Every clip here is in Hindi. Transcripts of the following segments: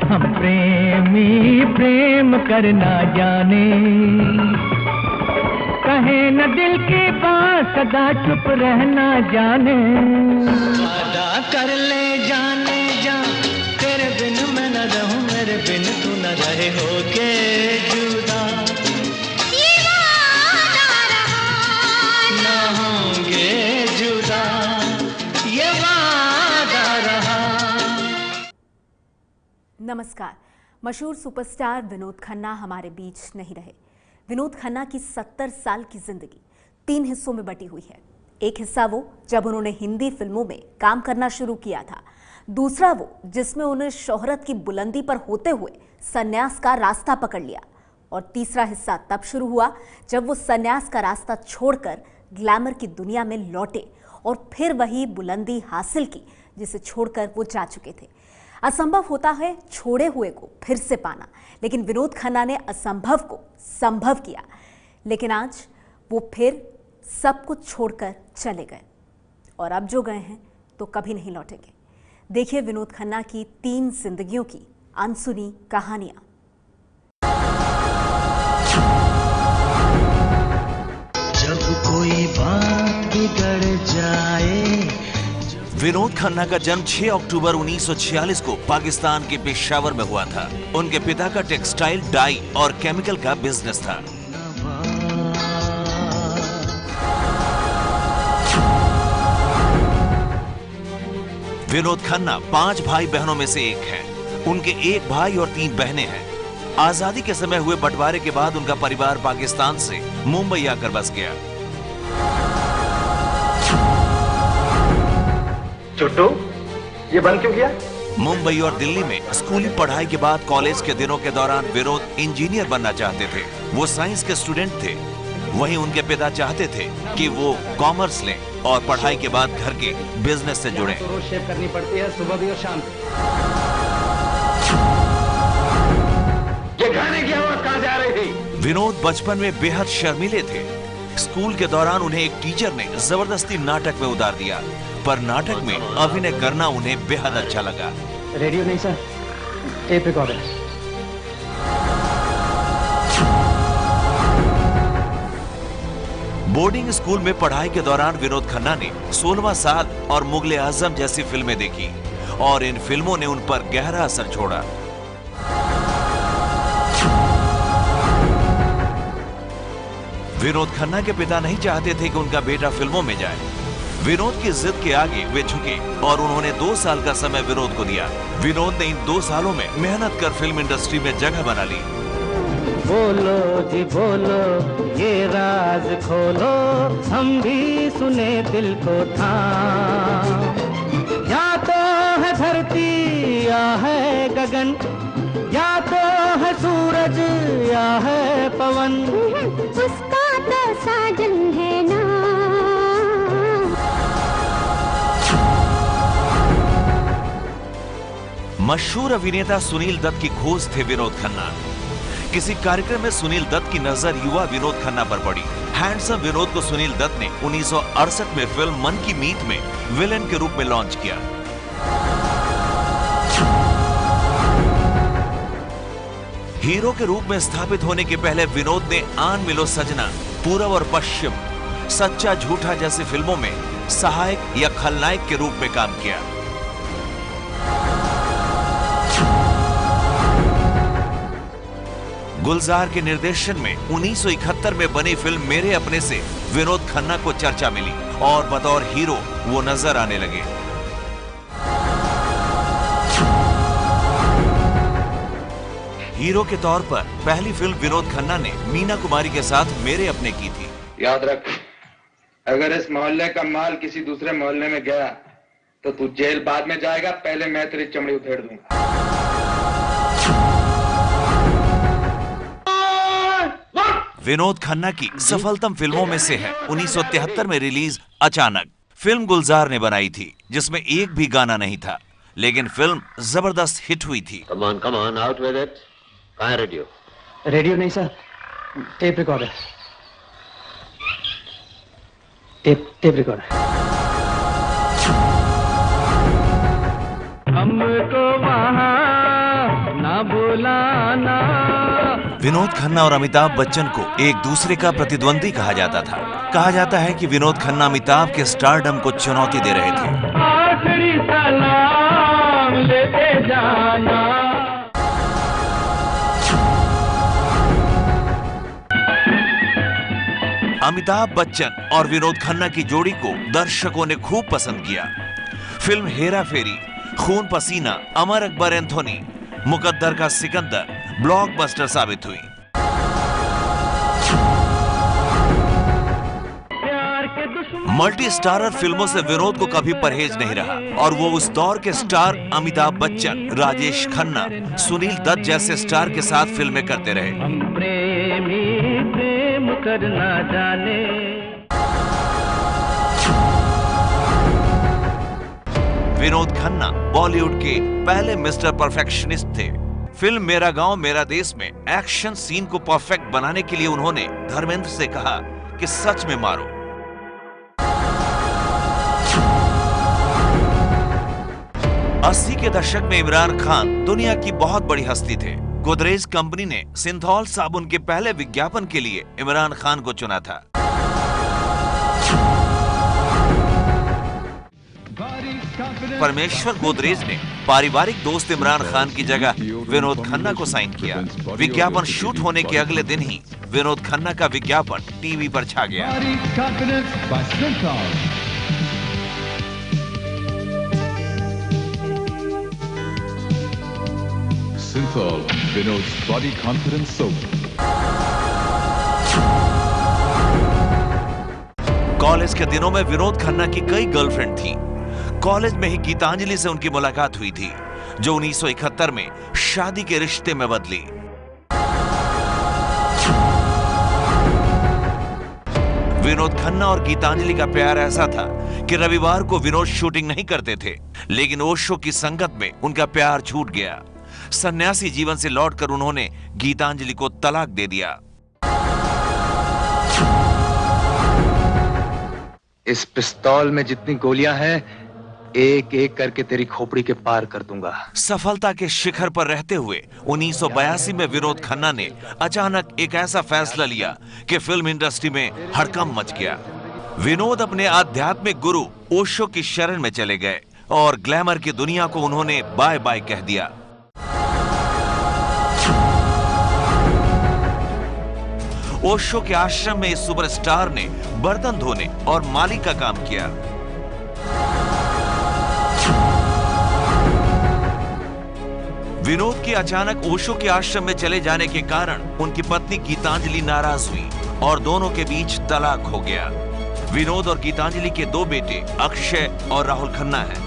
हम प्रेमी प्रेम करना जाने, कहे न दिल की बात सदा चुप रहना जाने। वादा कर ले जाने जा, तेरे बिन मैं न रहूं, मेरे बिन तू न रहे, होके जुदा ये वादा रहा, न होंगे जुदा, ये वादा रहा। नमस्कार। मशहूर सुपरस्टार विनोद खन्ना हमारे बीच नहीं रहे। विनोद खन्ना की 70 साल की जिंदगी 3 हिस्सों में बटी हुई है। एक हिस्सा वो जब उन्होंने हिंदी फिल्मों में काम करना शुरू किया था, दूसरा वो जिसमें उन्हें शोहरत की बुलंदी पर होते हुए संन्यास का रास्ता पकड़ लिया, और तीसरा हिस्सा तब शुरू हुआ जब वो संन्यास का रास्ता छोड़कर ग्लैमर की दुनिया में लौटे और फिर वही बुलंदी हासिल की जिसे छोड़कर वो जा चुके थे। असंभव होता है छोड़े हुए को फिर से पाना, लेकिन विनोद खन्ना ने असंभव को संभव किया। लेकिन आज वो फिर सब कुछ छोड़कर चले गए, और अब जो गए हैं तो कभी नहीं लौटेंगे। देखिए विनोद खन्ना की 3 जिंदगियों की अनसुनी कहानियां। जब कोई बात बिगड़ जाए। विनोद खन्ना का जन्म 6 अक्टूबर 1946 को पाकिस्तान के पेशावर में हुआ था। उनके पिता का टेक्सटाइल, डाई और केमिकल का बिजनेस था। विनोद खन्ना 5 भाई बहनों में से एक हैं। उनके 1 भाई और 3 बहनें हैं। आजादी के समय हुए बंटवारे के बाद उनका परिवार पाकिस्तान से मुंबई आकर बस गया। छोटू, ये बंद क्यों किया? मुंबई और दिल्ली में स्कूली पढ़ाई के बाद कॉलेज के दिनों के दौरान विनोद इंजीनियर बनना चाहते थे। वो साइंस के स्टूडेंट थे। वहीं उनके पिता चाहते थे कि वो कॉमर्स लें और पढ़ाई के बाद घर के बिजनेस से जुड़ें। रोज शेव करनी पड़ती है, सुबह भी और शाम भी। ये गाने की आवाज कहां से आ रही थी? विनोद बचपन में बेहद शर्मीले थे। स्कूल के दौरान उन्हें एक टीचर ने जबरदस्ती नाटक में उतार दिया, पर नाटक में अभिनय करना उन्हें बेहद अच्छा लगा। रेडियो नहीं sir, tape recorder. Boarding school में पढ़ाई के दौरान विनोद खन्ना ने 16वां साल और मुगले आजम जैसी फिल्में देखी, और इन फिल्मों ने उन पर गहरा असर छोड़ा। विनोद खन्ना के पिता नहीं चाहते थे कि उनका बेटा फिल्मों में जाए। विनोद की जिद के आगे वे झुके और उन्होंने 2 साल का समय विनोद को दिया। विनोद ने इन 2 सालों में मेहनत कर फिल्म इंडस्ट्री में जगह बना ली। बोलो जी बोलो, ये राज खोलो, हम भी सुने दिल को थाम। या तो है धरती या है गगन, या तो है सूरज या है पवन, उसका तो साजन है ना। मशहूर अभिनेता सुनील दत्त की खोज थे विनोद खन्ना। किसी कार्यक्रम में सुनील दत्त की नजर युवा विनोद खन्ना पर पड़ी। हैंडसम विनोद को सुनील दत्त ने 1968 में फिल्म मन की मीत में विलेन के रूप में लॉन्च किया। हीरो के रूप में स्थापित होने के पहले विनोद ने आन मिलो सजना, पूरब और पश्चिम, सच्चा झूठा जैसी फिल्मों में सहायक या खलनायक के रूप में काम किया। गुलजार के निर्देशन में 1971 में बनी फिल्म मेरे अपने से विनोद खन्ना को चर्चा मिली और बतौर हीरो वो नजर आने लगे। हीरो के तौर पर पहली फिल्म विनोद खन्ना ने मीना कुमारी के साथ मेरे अपने की थी। याद रख, अगर इस मोहल्ले का माल किसी दूसरे मोहल्ले में गया तो तू जेल बाद में जाएगा, पहले मैं तेरी चमड़ी उधेड़ दूंगा। विनोद खन्ना की सफलतम फिल्मों में से है 1973 में रिलीज अचानक। फिल्म गुलजार ने बनाई थी जिसमें एक भी गाना नहीं था, लेकिन फिल्म जबरदस्त हिट हुई थी। Come on, out with it. कहाँ है रेडियो? रेडियो नहीं sir, tape recorder. Tape recorder. हमको वहाँ बुलाना। विनोद खन्ना और अमिताभ बच्चन को एक दूसरे का प्रतिद्वंदी कहा जाता था। कहा जाता है कि विनोद खन्ना अमिताभ के स्टारडम को चुनौती दे रहे थे। आखिरी सलाम लेते जाना। अमिताभ बच्चन और विनोद खन्ना की जोड़ी को दर्शकों ने खूब पसंद किया। फिल्म हेरा फेरी, खून पसीना, अमर अकबर एंथोनी, मुकद्दर का सिकंदर ब्लॉकबस्टर साबित हुई। मल्टी स्टारर फिल्मों से विनोद को कभी परहेज नहीं रहा और वो उस दौर के स्टार अमिताभ बच्चन, राजेश खन्ना, सुनील दत्त जैसे स्टार के साथ फिल्में करते रहे। हम प्रेमी प्रेम करना जाने। विनोद खन्ना बॉलीवुड के पहले मिस्टर परफेक्शनिस्ट थे। फिल्म मेरा गांव मेरा देश में एक्शन सीन को परफेक्ट बनाने के लिए उन्होंने धर्मेंद्र से कहा कि सच में मारो। अस्सी के दशक में इमरान खान दुनिया की बहुत बड़ी हस्ती थे। गोदरेज कंपनी ने सिंथॉल साबुन के पहले विज्ञापन के लिए इमरान खान को चुना था। परमेश्वर गोदरेज ने पारिवारिक दोस्त इमरान खान की जगह विनोद खन्ना को साइन किया। विज्ञापन शूट होने के अगले दिन ही विनोद खन्ना का विज्ञापन टीवी पर छा गया। Synthol, Vinod's body confidence soap. College के दिनों में विनोद खन्ना की कई गर्लफ्रेंड थीं। कॉलेज में ही गीतांजलि से उनकी मुलाकात हुई थी, जो 1971 में शादी के रिश्ते में बदली। विनोद खन्ना और गीतांजलि का प्यार ऐसा था कि रविवार को विनोद शूटिंग नहीं करते थे, लेकिन ओशो की संगत में उनका प्यार छूट गया। सन्यासी जीवन से लौटकर उन्होंने गीतांजलि को तलाक दे दिया। इस पिस्तौल में जितनी गोलियां हैं, एक एक करके तेरी खोपड़ी के पार कर दूंगा। सफलता के शिखर पर रहते हुए 1982 में विनोद खन्ना ने अचानक एक ऐसा फैसला लिया कि फिल्म इंडस्ट्री में हड़कंप मच गया। विनोद अपने आध्यात्मिक गुरु ओशो की शरण में चले गए और ग्लैमर की दुनिया को उन्होंने बाय बाय कह दिया। ओशो के आश्रम में इस सुपरस्टार ने बर्तन धोने और माली का काम किया। विनोद के अचानक ओशो के आश्रम में चले जाने के कारण उनकी पत्नी गीतांजलि नाराज हुई और दोनों के बीच तलाक हो गया। विनोद और गीतांजलि के दो बेटे अक्षय और राहुल खन्ना हैं।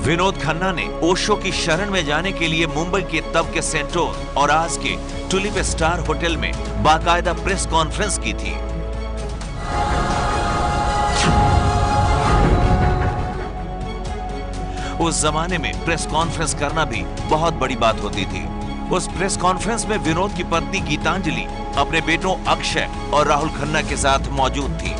विनोद खन्ना ने ओशो की शरण में जाने के लिए मुंबई के तब के सेंटोर और आज के टुलिप स्टार होटल में बाकायदा प्रेस कॉन्फ्रेंस की थी। उस जमाने में प्रेस कॉन्फ्रेंस करना भी बहुत बड़ी बात होती थी। उस प्रेस कॉन्फ्रेंस में विनोद की पत्नी गीतांजलि अपने बेटों अक्षय और राहुल खन्ना के साथ मौजूद थी।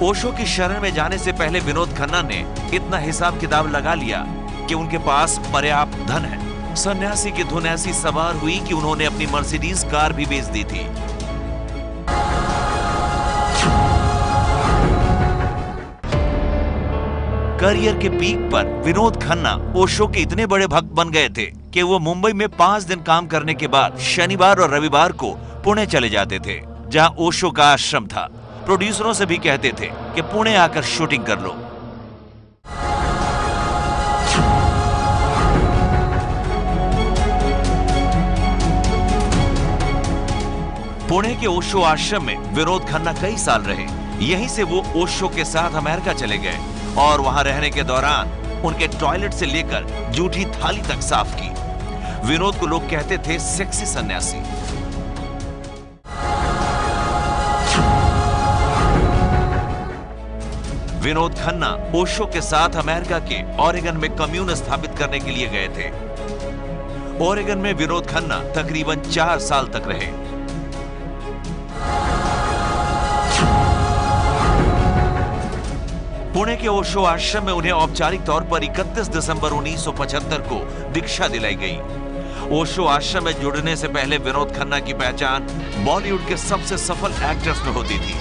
ओशो की शरण में जाने से पहले विनोद खन्ना ने इतना हिसाब किताब लगा लिया कि उनके पास पर्याप्त धन है। सन्यासी की धुन ऐसी सवार हुई कि उन्होंने अपनी मर्सिडीज कार भी बेच दी थी। करियर के पीक पर विनोद खन्ना ओशो के इतने बड़े भक्त बन गए थे कि वो मुंबई में 5 दिन काम करने के बाद शनिवार और रविवार को पुणे चले जाते थे, जहां ओशो का आश्रम था। प्रोड्यूसरों से भी कहते थे कि पुणे आकर शूटिंग कर लो। पुणे के ओशो आश्रम में विनोद खन्ना कई साल रहे। यहीं से वो ओशो के साथ अमेरिका चले गए और वहां रहने के दौरान उनके टॉयलेट से लेकर जूठी थाली तक साफ की। विनोद को लोग कहते थे सेक्सी सन्यासी। विनोद खन्ना ओशो के साथ अमेरिका के ओरेगन में कम्यून स्थापित करने के लिए गए थे। ओरेगन में विनोद खन्ना तकरीबन 4 साल तक रहे। पुणे के ओशो आश्रम में उन्हें औपचारिक तौर पर 31 दिसंबर 1975 को दीक्षा दिलाई गई। ओशो आश्रम में जुड़ने से पहले विनोद खन्ना की पहचान बॉलीवुड के सबसे सफल एक्टर्स में होती थी।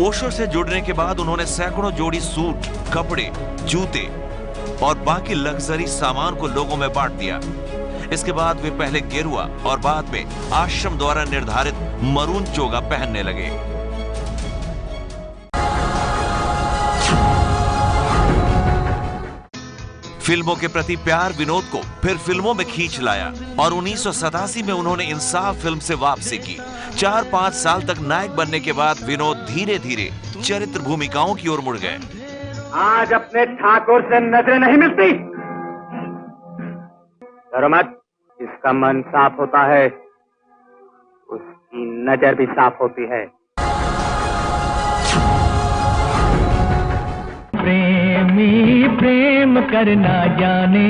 ओशो से जुड़ने के बाद उन्होंने सैकड़ों जोड़ी सूट, कपड़े, जूते और बाकी लग्जरी सामान को लोगों में बांट दिया। इसके बाद वे पहले गेरुआ और बाद में आश्रम द्वारा निर्धारित मरून चोगा पहनने लगे। फिल्मों के प्रति प्यार विनोद को फिर फिल्मों में खींच लाया और 1987 में उन्होंने इंसाफ फिल्म से वापसी की। 4-5 साल तक नायक बनने के बाद विनोद धीरे धीरे चरित्र भूमिकाओं की ओर मुड़ गए। आज अपने ठाकुर से नजरें नहीं मिलती। डरो मत, जिसका मन साफ होता है उसकी नजर भी साफ होती है। प्रेमी प्रेम करना जाने।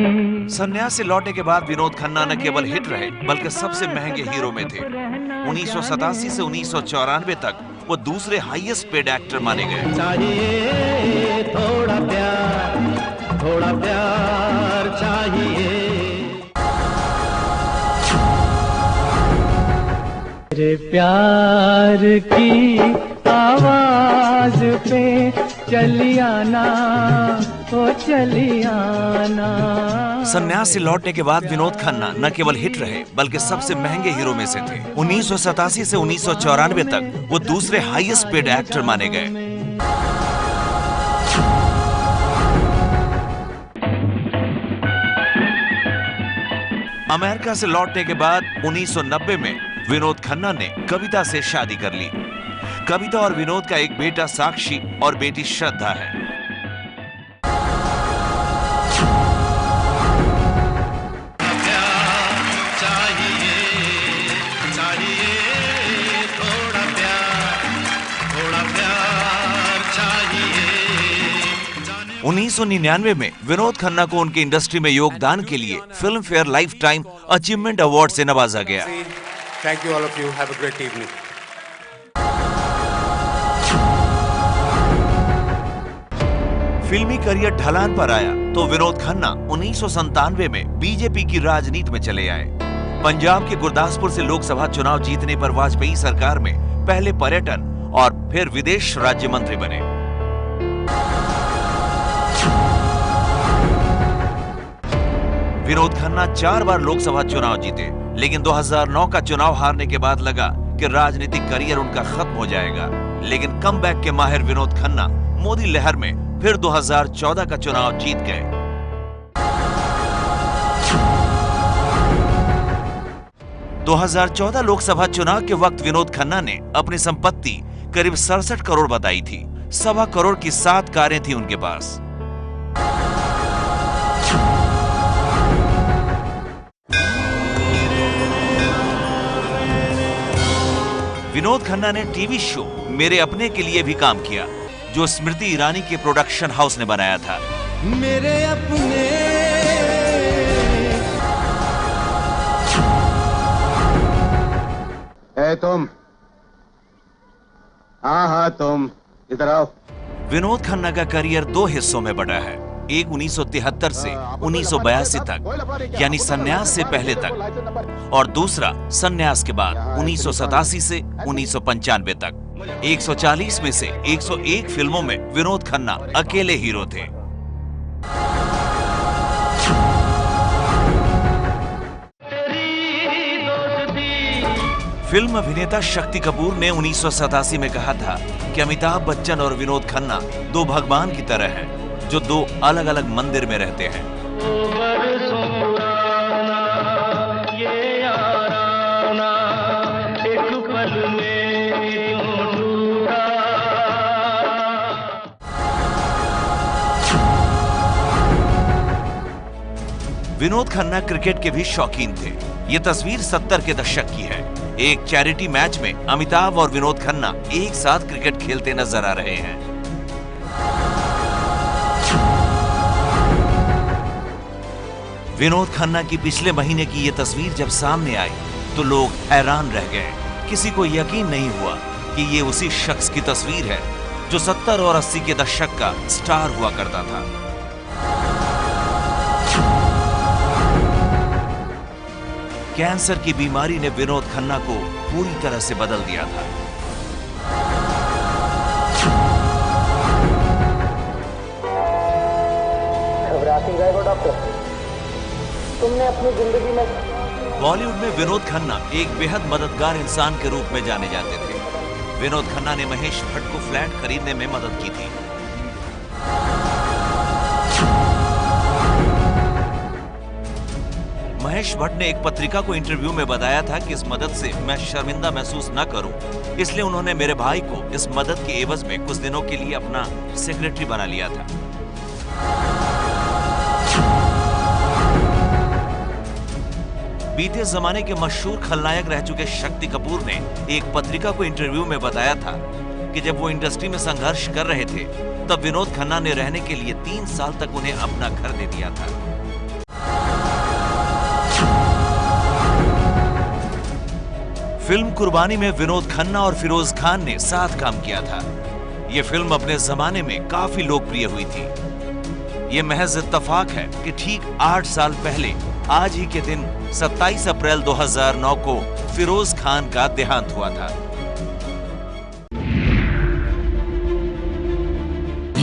संन्यास से लौटने के बाद विनोद खन्ना न केवल हिट रहे बल्कि सबसे महंगे हीरो में थे। 1987 से 1994 तक वो दूसरे हाईएस्ट पेड एक्टर माने गए। चाहिए थोड़ा प्यार चाहिए। तेरे प्यार की आवाज पे चली आना, ओ चली आना। संन्यास से लौटने के बाद विनोद खन्ना न केवल हिट रहे बल्कि सबसे महंगे हीरो में से थे। 1987 से 1994 तक वो दूसरे हाईएस्ट पेड एक्टर माने गए। अमेरिका से लौटने के बाद 1990 में विनोद खन्ना ने कविता से शादी कर ली। कविता और विनोद का एक बेटा साक्षी और बेटी श्रद्धा है। चाहिए 1999 में विनोद खन्ना को उनके इंडस्ट्री में योगदान के लिए film fair life time achievement award से नवाजा गया। Thank you all of you. Have a great evening. फिल्मी करियर ढलान पर आया तो विनोद खन्ना 1997 में बीजेपी की राजनीति में चले आए। पंजाब के गुरदासपुर से लोकसभा चुनाव जीतने पर वाजपेयी सरकार में पहले पर्यटन और फिर विदेश राज्य मंत्री बने। विनोद खन्ना 4 बार लोकसभा चुनाव जीते, लेकिन 2009 का चुनाव हारने के बाद लगा कि राजनीतिक करियर उनका खत्म हो जाएगा। लेकिन कमबैक के माहिर विनोद खन्ना मोदी लहर में फिर 2014 का चुनाव जीत गए। – 2014 लोकसभा चुनाव के वक्त विनोद खन्ना ने अपनी संपत्ति करीब 67 करोड़ बताई थी। 1.25 करोड़ की 7 कारें थी उनके पास। विनोद खन्ना ने टीवी शो मेरे अपने के लिए भी काम किया, जो स्मृति ईरानी के प्रोडक्शन हाउस ने बनाया था। मेरे अपने तुम हाँ तुम इधर आओ। विनोद खन्ना का करियर 2 हिस्सों में बटा है। एक 1973 से 1982 तक, यानी संन्यास से पहले तक, और दूसरा संन्यास के बाद 1987 से 1995 तक। 140 में से 101 फिल्मों में विनोद खन्ना अकेले हीरो थे। फिल्म अभिनेता शक्ति कपूर ने 1987 में कहा था कि अमिताभ बच्चन और विनोद खन्ना दो भगवान की तरह हैं, जो दो अलग अलग मंदिर में रहते हैं। विनोद खन्ना क्रिकेट के भी शौकीन थे। ये तस्वीर 70 के दशक की है। एक चैरिटी मैच में अमिताभ और विनोद खन्ना एक साथ क्रिकेट खेलते नजर आ रहे हैं। विनोद खन्ना की पिछले महीने की ये तस्वीर जब सामने आई तो लोग हैरान रह गए। किसी को यकीन नहीं हुआ कि ये उसी शख्स की तस्वीर है जो 70 और 80 के दशक का स्टार हुआ करता था। कैंसर की बीमारी ने विनोद खन्ना को पूरी तरह से बदल दिया था। घबराती गए हो डॉक्टर, तुमने अपनी जिंदगी में। बॉलीवुड में विनोद खन्ना एक बेहद मददगार इंसान के रूप में जाने जाते थे। विनोद खन्ना ने महेश भट्ट को फ्लैट खरीदने में मदद की थी। महेश भट्ट ने एक पत्रिका को इंटरव्यू में बताया था कि इस मदद से मैं शर्मिंदा महसूस न करूं, इसलिए उन्होंने मेरे भाई को इस मदद के एवज में कुछ दिनों के लिए अपना सेक्रेटरी बना लिया था। बीते जमाने के मशहूर खलनायक रह चुके शक्ति कपूर ने एक पत्रिका को इंटरव्यू में बताया था कि जब वो इंडस्ट्री में संघर्ष कर रहे थे तब विनोद खन्ना ने रहने के लिए 3 साल तक उन्हें अपना घर दे दिया था। फिल्म कुर्बानी में विनोद खन्ना और फिरोज खान ने साथ काम किया था। यह फिल्म अपने जमाने में काफी लोकप्रिय हुई थी। यह महज इत्तेफाक है कि ठीक 8 साल पहले आज ही के दिन 27 अप्रैल 2009 को फिरोज खान का देहांत हुआ था।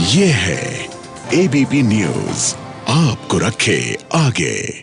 ये है एबीपी न्यूज, आपको रखे आगे।